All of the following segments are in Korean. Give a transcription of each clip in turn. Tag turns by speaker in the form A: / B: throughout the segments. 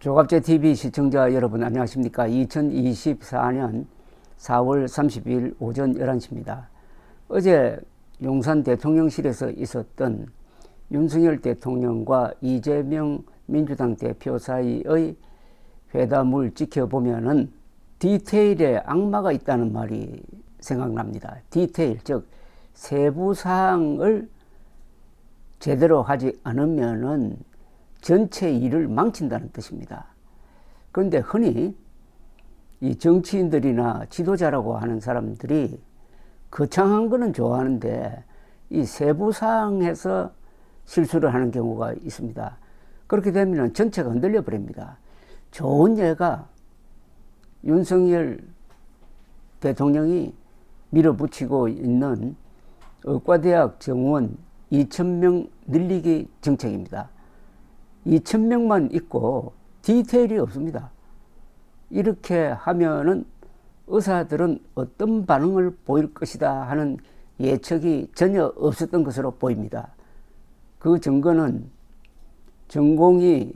A: 조갑제 TV 시청자 여러분 안녕하십니까. 2024년 4월 30일 오전 11시입니다. 어제 용산 대통령실에서 있었던 윤석열 대통령과 이재명 민주당 대표 사이의 회담을 지켜보면은 디테일에 악마가 있다는 말이 생각납니다. 디테일, 즉 세부 사항을 제대로 하지 않으면은 전체 일을 망친다는 뜻입니다. 그런데 흔히 이 정치인들이나 지도자라고 하는 사람들이 거창한 거는 좋아하는데 이 세부 사항에서 실수를 하는 경우가 있습니다. 그렇게 되면 전체가 흔들려 버립니다. 좋은 예가 윤석열 대통령이 밀어붙이고 있는 의과대학 정원 2,000명 늘리기 정책입니다. 2,000명만 있고 디테일이 없습니다. 이렇게 하면은 의사들은 어떤 반응을 보일 것이다 하는 예측이 전혀 없었던 것으로 보입니다. 그 증거는 전공의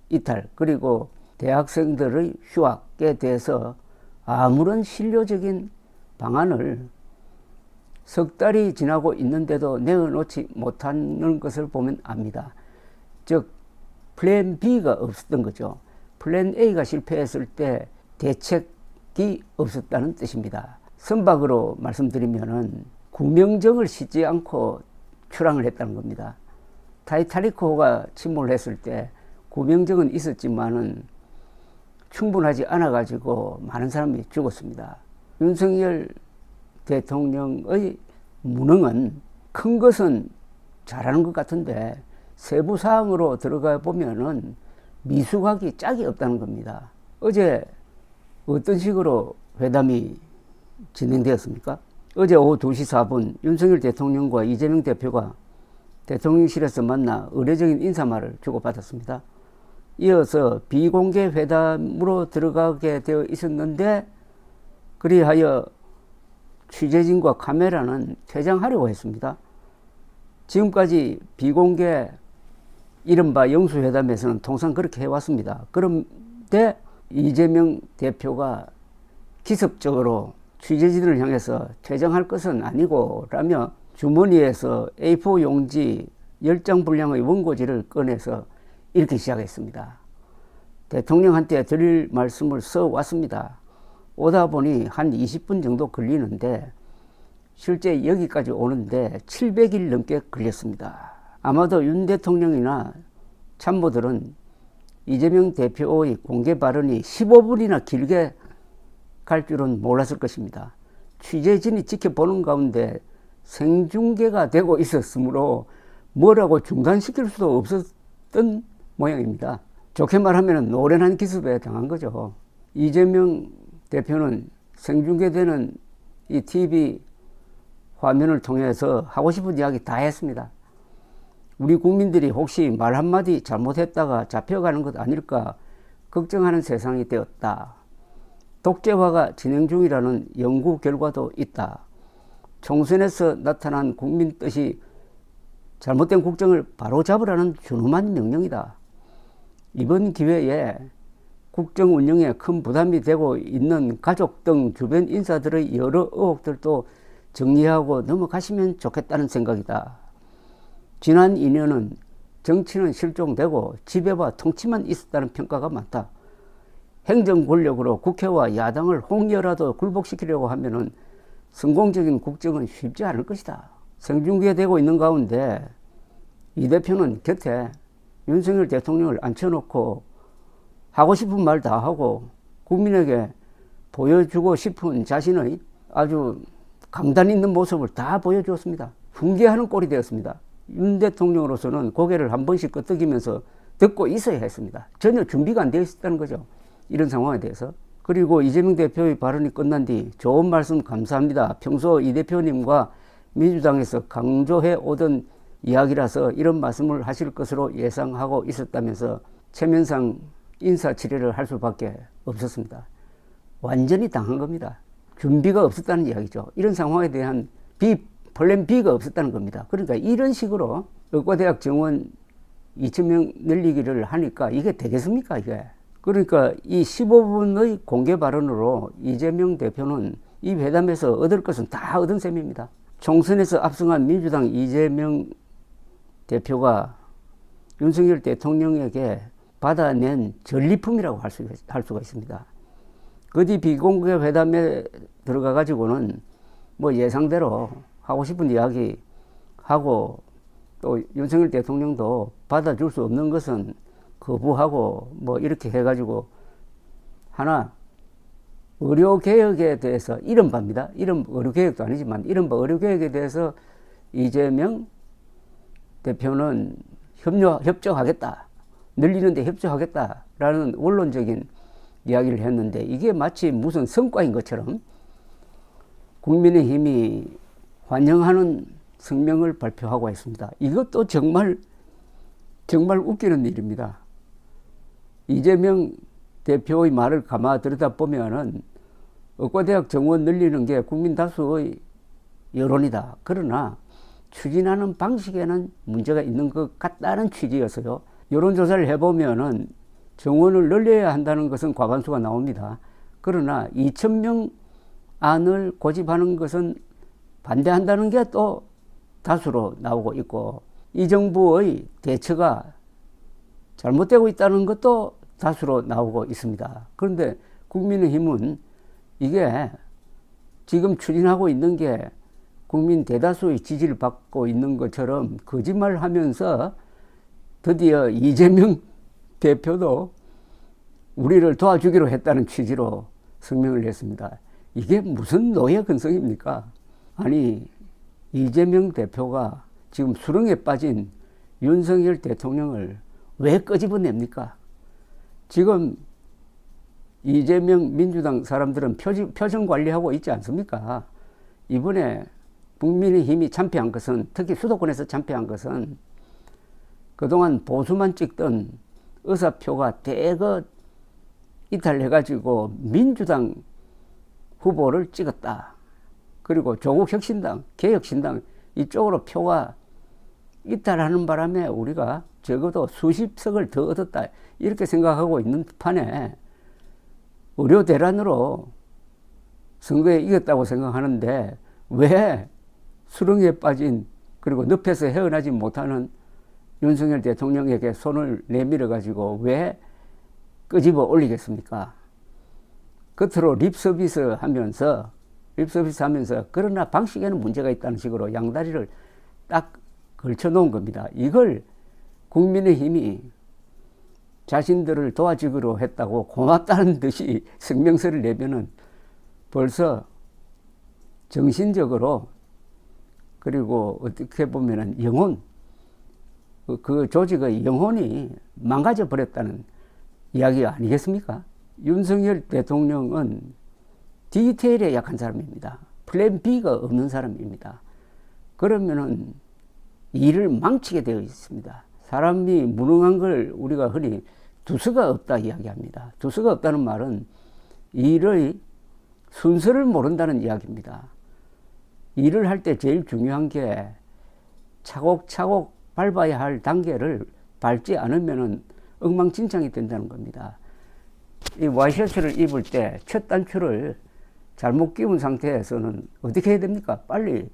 A: 이탈 그리고 대학생들의 휴학에 대해서 아무런 실효적인 방안을 석 달이 지나고 있는데도 내어놓지 못하는 것을 보면 압니다. 즉 플랜 B가 없었던 거죠. 플랜 A가 실패했을 때 대책이 없었다는 뜻입니다. 선박으로 말씀드리면은 구명정을 싣지 않고 출항을 했다는 겁니다. 타이타닉호가 침몰을 했을 때 구명정은 있었지만은 충분하지 않아 가지고 많은 사람이 죽었습니다. 윤석열 대통령의 무능은 큰 것은 잘하는 것 같은데 세부 사항으로 들어가 보면은 미숙하기 짝이 없다는 겁니다. 어제 어떤 식으로 회담이 진행되었습니까? 어제 오후 2시 4분 윤석열 대통령과 이재명 대표가 대통령실에서 만나 의례적인 인사말을 주고받았습니다. 이어서 비공개 회담으로 들어가게 되어 있었는데 그리하여 취재진과 카메라는 퇴장하려고 했습니다. 지금까지 비공개 이른바 영수회담에서는 통상 그렇게 해왔습니다. 그런데 이재명 대표가 기습적으로 취재진을 향해서 퇴장할 것은 아니고 라며 주머니에서 A4 용지 10장 분량의 원고지를 꺼내서 이렇게 시작했습니다. 대통령한테 드릴 말씀을 써왔습니다. 오다 보니 한 20분 정도 걸리는데 실제 여기까지 오는데 700일 넘게 걸렸습니다. 아마도 윤 대통령이나 참모들은 이재명 대표의 공개 발언이 15분이나 길게 갈 줄은 몰랐을 것입니다. 취재진이 지켜보는 가운데 생중계가 되고 있었으므로 뭐라고 중단시킬 수도 없었던 모양입니다. 좋게 말하면 노련한 기습에 당한 거죠. 이재명 대표는 생중계되는 이 TV 화면을 통해서 하고 싶은 이야기 다 했습니다. 우리 국민들이 혹시 말 한마디 잘못했다가 잡혀가는 것 아닐까 걱정하는 세상이 되었다. 독재화가 진행 중이라는 연구 결과도 있다. 총선에서 나타난 국민 뜻이 잘못된 국정을 바로 잡으라는 준엄한 명령이다. 이번 기회에 국정 운영에 큰 부담이 되고 있는 가족 등 주변 인사들의 여러 의혹들도 정리하고 넘어가시면 좋겠다는 생각이다. 지난 2년은 정치는 실종되고 지배와 통치만 있었다는 평가가 많다. 행정 권력으로 국회와 야당을 홍여라도 굴복시키려고 하면은 성공적인 국정은 쉽지 않을 것이다. 생중계되고 있는 가운데 이 대표는 곁에 윤석열 대통령을 앉혀놓고 하고 싶은 말 다 하고 국민에게 보여주고 싶은 자신의 아주 강단 있는 모습을 다 보여주었습니다. 훈계하는 꼴이 되었습니다. 윤 대통령으로서는 고개를 한 번씩 끄덕이면서 듣고 있어야 했습니다. 전혀 준비가 안 되어 있었다는 거죠. 이런 상황에 대해서. 그리고 이재명 대표의 발언이 끝난 뒤 좋은 말씀 감사합니다. 평소 이 대표님과 민주당에서 강조해 오던 이야기라서 이런 말씀을 하실 것으로 예상하고 있었다면서 체면상 인사치레를 할 수밖에 없었습니다. 완전히 당한 겁니다. 준비가 없었다는 이야기죠. 이런 상황에 대한 플랜 B가 없었다는 겁니다. 그러니까 이런 식으로 의과대학 정원 2,000명 늘리기를 하니까 이게 되겠습니까, 이게? 그러니까 이 15분의 공개 발언으로 이재명 대표는 이 회담에서 얻을 것은 다 얻은 셈입니다. 총선에서 압승한 민주당 이재명 대표가 윤석열 대통령에게 받아낸 전리품이라고 할 수가 있습니다. 어디 비공개 회담에 들어가 가지고는 뭐 예상대로 하고 싶은 이야기 하고 또 윤석열 대통령도 받아줄 수 없는 것은 거부하고 뭐 이렇게 해가지고 하나 의료개혁에 대해서 이른바입니다. 의료개혁도 아니지만 이른바 의료개혁에 대해서 이재명 대표는 협조하겠다. 늘리는데 협조하겠다라는 원론적인 이야기를 했는데 이게 마치 무슨 성과인 것처럼 국민의힘이 환영하는 성명을 발표하고 있습니다. 이것도 정말 웃기는 일입니다. 이재명 대표의 말을 가만 들여다보면은 의과대학 정원 늘리는 게 국민 다수의 여론이다. 그러나 추진하는 방식에는 문제가 있는 것 같다는 취지였어요. 여론조사를 해보면은 정원을 늘려야 한다는 것은 과반수가 나옵니다. 그러나 2,000명 안을 고집하는 것은 반대한다는 게 또 다수로 나오고 있고 이 정부의 대처가 잘못되고 있다는 것도 다수로 나오고 있습니다. 그런데 국민의힘은 이게 지금 추진하고 있는 게 국민 대다수의 지지를 받고 있는 것처럼 거짓말을 하면서 드디어 이재명 대표도 우리를 도와주기로 했다는 취지로 성명을 냈습니다. 이게 무슨 노예 근성입니까? 아니 이재명 대표가 지금 수렁에 빠진 윤석열 대통령을 왜 끄집어냅니까? 지금 이재명 민주당 사람들은 표정 관리하고 있지 않습니까? 이번에 국민의힘이 참패한 것은 특히 수도권에서 참패한 것은 그동안 보수만 찍던 의사표가 대거 이탈해가지고 민주당 후보를 찍었다. 그리고 조국혁신당, 개혁신당 이쪽으로 표가 이탈하는 바람에 우리가 적어도 수십 석을 더 얻었다. 이렇게 생각하고 있는 판에 의료 대란으로 선거에 이겼다고 생각하는데 왜 수렁에 빠진 그리고 늪에서 헤어나지 못하는 윤석열 대통령에게 손을 내밀어 가지고 왜 끄집어 올리겠습니까? 겉으로 립서비스 하면서 그러나 방식에는 문제가 있다는 식으로 양다리를 딱 걸쳐 놓은 겁니다. 이걸 국민의힘이 자신들을 도와주기로 했다고 고맙다는 듯이 성명서를 내면은 벌써 정신적으로 그리고 어떻게 보면은 영혼, 그 조직의 영혼이 망가져 버렸다는 이야기 아니겠습니까? 윤석열 대통령은 디테일에 약한 사람입니다. 플랜 B가 없는 사람입니다. 그러면은 일을 망치게 되어 있습니다. 사람이 무능한 걸 우리가 흔히 두서가 없다 이야기합니다. 두서가 없다는 말은 일의 순서를 모른다는 이야기입니다. 일을 할 때 제일 중요한 게 차곡차곡 밟아야 할 단계를 밟지 않으면은 엉망진창이 된다는 겁니다. 이 와이셔츠를 입을 때 첫 단추를 잘못 끼운 상태에서는 어떻게 해야 됩니까? 빨리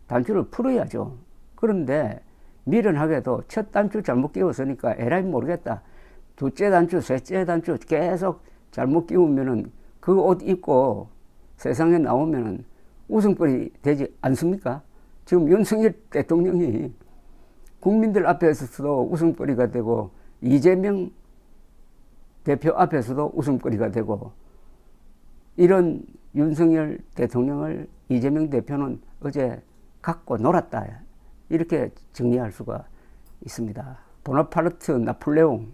A: 단추를 풀어야죠. 그런데 미련하게도 첫 단추 잘못 끼웠으니까 에라이 모르겠다. 둘째 단추, 셋째 단추 계속 잘못 끼우면은 그 옷 입고 세상에 나오면은 웃음거리 되지 않습니까? 지금 윤석열 대통령이 국민들 앞에서도 웃음거리가 되고 이재명 대표 앞에서도 웃음거리가 되고 이런 윤석열 대통령을 이재명 대표는 어제 갖고 놀았다. 이렇게 정리할 수가 있습니다. 보나파르트 나폴레옹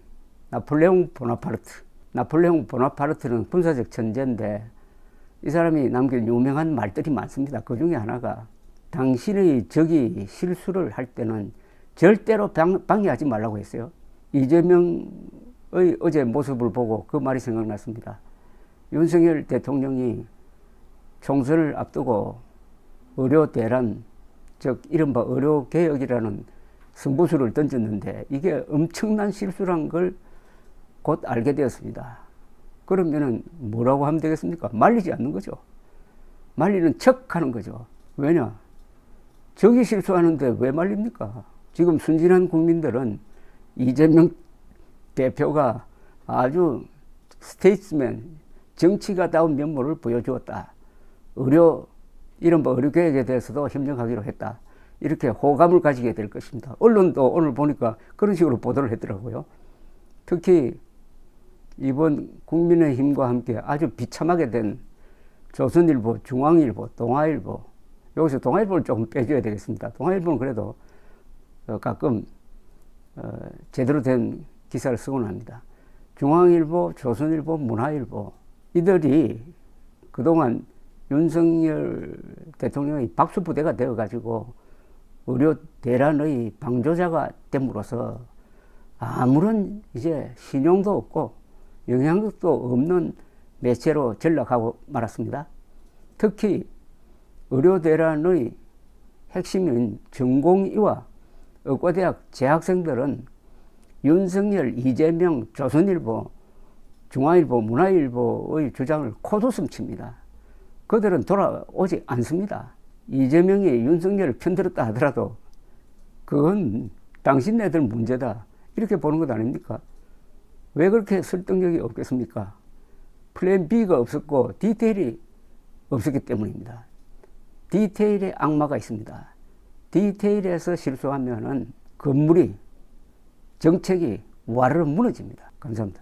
A: 보나파르트. 나폴레옹 보나파르트는 군사적 천재인데 이 사람이 남긴 유명한 말들이 많습니다. 그 중에 하나가 당신의 적이 실수를 할 때는 절대로 방해하지 말라고 했어요. 이재명의 어제 모습을 보고 그 말이 생각났습니다. 윤석열 대통령이 총선을 앞두고 의료 대란, 즉 이른바 의료 개혁이라는 승부수를 던졌는데 이게 엄청난 실수란 걸 곧 알게 되었습니다. 그러면은 뭐라고 하면 되겠습니까? 말리지 않는 거죠. 말리는 척 하는 거죠. 왜냐? 적이 실수하는데 왜 말립니까? 지금 순진한 국민들은 이재명 대표가 아주 스테이트맨, 정치가다운 면모를 보여주었다. 이른바 의료계획에 대해서도 협력하기로 했다. 이렇게 호감을 가지게 될 것입니다. 언론도 오늘 보니까 그런 식으로 보도를 했더라고요. 특히 이번 국민의힘과 함께 아주 비참하게 된 조선일보, 중앙일보, 동아일보, 여기서 동아일보를 조금 빼줘야 되겠습니다. 동아일보는 그래도 가끔 제대로 된 기사를 쓰곤 합니다. 중앙일보, 조선일보, 문화일보, 이들이 그동안 윤석열 대통령의 박수부대가 되어가지고 의료 대란의 방조자가 됨으로써 아무런 이제 신용도 없고 영향력도 없는 매체로 전락하고 말았습니다. 특히 의료 대란의 핵심인 전공의와 의과대학 재학생들은 윤석열, 이재명, 조선일보, 중앙일보, 문화일보의 주장을 코웃음 칩니다. 그들은 돌아오지 않습니다. 이재명이 윤석열을 편들었다 하더라도 그건 당신네들 문제다. 이렇게 보는 것 아닙니까? 왜 그렇게 설득력이 없겠습니까? 플랜 B가 없었고 디테일이 없었기 때문입니다. 디테일에 악마가 있습니다. 디테일에서 실수하면은 건물이, 정책이 와르르 무너집니다. 감사합니다.